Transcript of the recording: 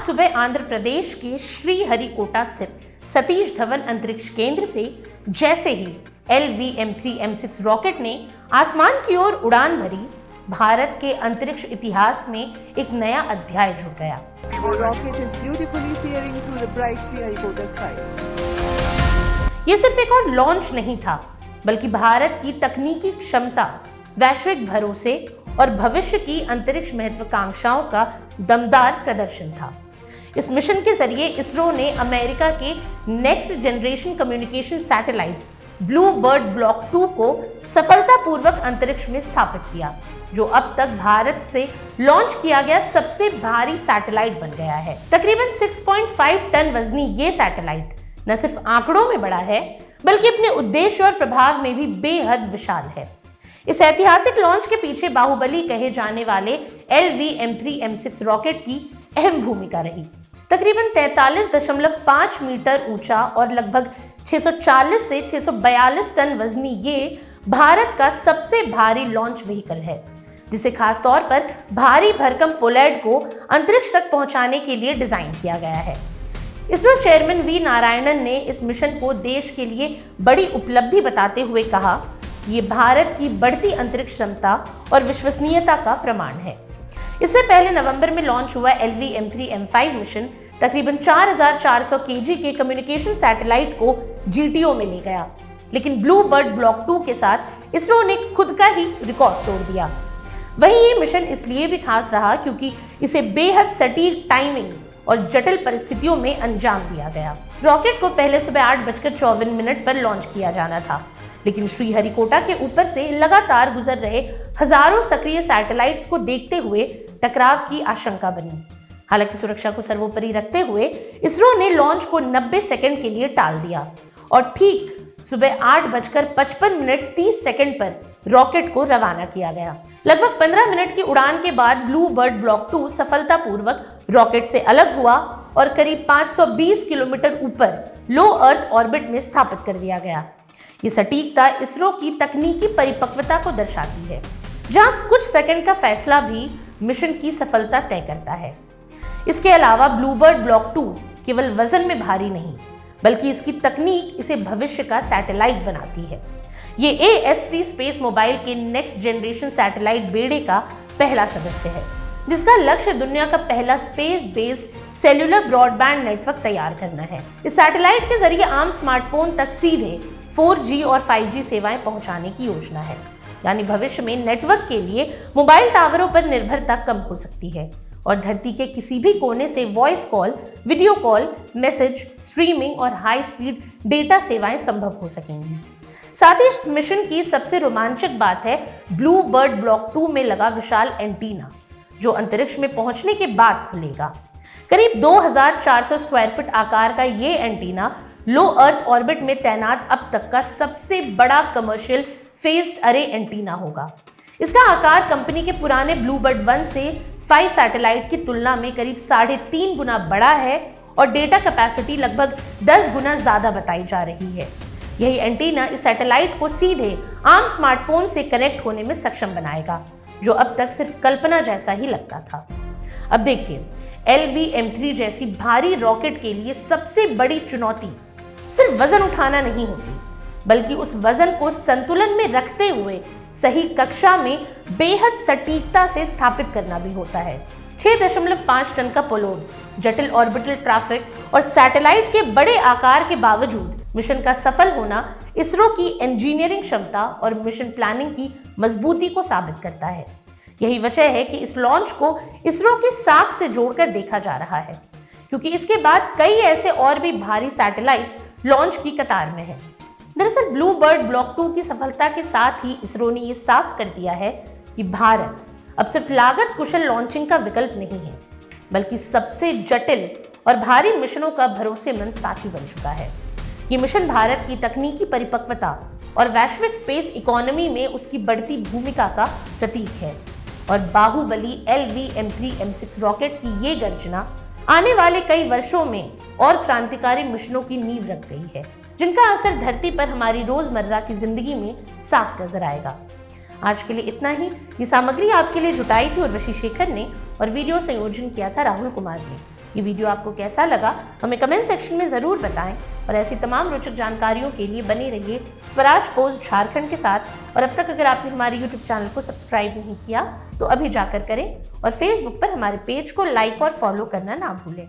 सुबह आंध्र प्रदेश के श्रीहरिकोटा स्थित सतीश धवन अंतरिक्ष केंद्र से जैसे ही LV-M3M6 रॉकेट ने आसमान की ओर उड़ान भरी, भारत के अंतरिक्ष इतिहास में एक नया अध्याय जुड़ गया। The rocket is beautifully steering through the bright Sriharikota sky. ये सिर्फ एक और लॉन्च नहीं था, बल्कि भारत की तकनीकी क्षमता, वैश्विक भरोसे और भविष्य की अंतरिक्ष महत्वाकांक्षाओं का दमदार प्रदर्शन था। इस मिशन के जरिए इसरो ने अमेरिका के next generation communication satellite blue bird block 2 को सफलतापूर्वक अंतरिक्ष में स्थापित किया, जो अब तक भारत से लॉन्च किया गया सबसे भारी सैटेलाइट बन गया है। तकरीबन 6.5 टन वजनी ये सैटेलाइट न सिर्फ आंकड़ों में बड़ा है, बल्कि अपने उद्देश्य और प्रभाव में भी बेहद विशाल है। इस ऐतिहासिक लॉन्च के पीछे बाहुबली कहे जाने वाले LV-M3M6 रॉकेट की अहम भूमिका रही। तकरीबन 43.5 मीटर ऊंचा और लगभग 640 से 642 टन वजनी ये भारत का सबसे भारी लॉन्च व्हीकल है, जिसे खास तौर पर भारी भरकम पोलैंड को अंतरिक्ष तक पहुंचाने के लिए डिजाइन किया गया है। इसरो चेयरमैन V नारायणन ने इस मिशन को देश के लिए बड़ी उपलब्धि बताते हुए कहा कि ये भारत की बढ़ती अंतरिक्ष क्षमता और विश्वसनीयता का प्रमाण है। इससे पहले नवंबर में लॉन्च हुआ LV-M3M5 मिशन तकरीबन 4400 kg के कम्युनिकेशन सैटेलाइट को GTO में ले गया, लेकिन ब्लू बर्ड ब्लॉक 2 के साथ इसरो ने खुद का ही रिकॉर्ड तोड़ दिया। वहीं ये मिशन इसलिए भी खास रहा क्योंकि इसे बेहद सटीक टाइमिंग और जटिल परिस्थितियों में अंजाम दिया गया। रॉकेट को पहले सुबह 8:54 पर लॉन्च किया जाना था, लेकिन श्रीहरिकोटा के ऊपर से लगातार गुजर रहे हजारों सक्रिय सैटेलाइट्स को देखते हुए टकराव की आशंका बनी। हालांकि सुरक्षा को सर्वोपरि रखते हुए इसरो ने लॉन्च को 90 सेकंड के लिए टाल दिया और ठीक सुबह 8:55 पर रॉकेट को रवाना किया गया। लगभग 15 मिनट की उड़ान के बाद ब्लू बर्ड ब्लॉक 2 सफलतापूर्वक रॉकेट से अलग हुआ और करीब 520 किलोमीटर ऊपर लो अर्थ ऑर्बिट में स्थापित कर दिया गया। ये सटीकता इसरो की तकनीकी परिपक्वता को दर्शाती है, जहां कुछ सेकंड का फैसला भी मिशन की सफलता तय करता है। इसके अलावा ब्लू बर्ड ब्लॉक 2 केवल वजन में भारी नहीं, बल्कि इसकी तकनीक इसे भविष्य का सैटेलाइट बनाती है। ये AST स्पेस मोबाइल के नेक्स्ट जनरेशन सैटेलाइट बेड़े का पहला सदस्य है, जिसका लक्ष्य दुनिया का पहला space based cellular broadband network तैयार करना है। इस सैटेलाइट के जरिए आम स्मार्टफोन तक सीधे 4G और 5G सेवाएं पहुंचाने की योजना है, यानी भविष्य में नेटवर्क के लिए मोबाइल टावरों पर निर्भरता कम हो सकती है और धरती के किसी भी कोने से voice call, video call, message, streaming और हाई स्पीड डेटा सेवाएं संभव हो सकेंगी। साथ ही इस मिशन की सबसे रोमांचक बात है ब्लू बर्ड ब्लॉक 2 में लगा विशाल एंटीना, जो अंतरिक्ष में पहुंचने के बाद खुलेगा। करीब 2400 स्क्वायर फीट आकार का ये एंटीना लो अर्थ ऑर्बिट में तैनात अब तक का सबसे बड़ा कमर्शियल फेज्ड अरे एंटीना होगा। इसका आकार कंपनी के पुराने ब्लू बर्ड 1 से 5 सैटेलाइट की तुलना में करीब 3.5 गुना बड़ा है और डेटा कैपेसिटी लगभग 10 गुना ज्यादा बताई जा रही है। यही एंटीना इस सैटेलाइट को सीधे आम स्मार्टफोन से कनेक्ट होने में सक्षम बनाएगा, जो अब तक सिर्फ कल्पना जैसा ही लगता था। अब देखिए, LV-M3 जैसी भारी रॉकेट के लिए सबसे बड़ी चुनौती सिर्फ वजन उठाना नहीं होती, बल्कि उस वजन को संतुलन में रखते हुए सही कक्षा में बेहद सटीकता से स्थापित करना भी होता है। 6.5 टन का पेलोड, जटिल ऑर्बिटल ट्रैफिक और सैटेलाइट के बड़े आकार के बावजूद मिशन का सफल होना इसरो की इंजीनियरिंग क्षमता और मिशन प्लानिंग की मजबूती को साबित करता है। यही वजह है कि इस लॉन्च को इसरो की साख से जोड़कर देखा जा रहा है, क्योंकि इसके बाद कई ऐसे और भी भारी सैटेलाइट्स लॉन्च की कतार में हैं। दरअसल ब्लू बर्ड ब्लॉक 2 की सफलता के साथ ही इसरो ने ये साफ कर दिया है कि भारत अब सिर्फ लागत कुशल लॉन्चिंग का विकल्प नहीं है, बल्कि सबसे जटिल और भारी मिशनों का भरोसेमंद साथी बन चुका है। ये मिशन भारत की तकनीकी परिपक्वता और वैश्विक स्पेस इकोनॉमी में उसकी बढ़ती भूमिका का प्रतीक है और बाहुबली LV-M3M6 रॉकेट की ये गर्जना आने वाले कई वर्षों में और क्रांतिकारी मिशनों की नींव रख गई है, जिनका असर धरती पर हमारी रोजमर्रा की जिंदगी में साफ नजर आएगा। आज के लिए इतना ही। ये सामग्री आपके लिए जुटाई थी उर्वशी शेखर ने और वीडियो संयोजन किया था राहुल कुमार ने। ये वीडियो आपको कैसा लगा हमें कमेंट सेक्शन में ज़रूर बताएं और ऐसी तमाम रोचक जानकारियों के लिए बने रहिए स्वराज पोस्ट झारखंड के साथ। और अब तक अगर आपने हमारे यूट्यूब चैनल को सब्सक्राइब नहीं किया तो अभी जाकर करें और फेसबुक पर हमारे पेज को लाइक और फॉलो करना ना भूलें।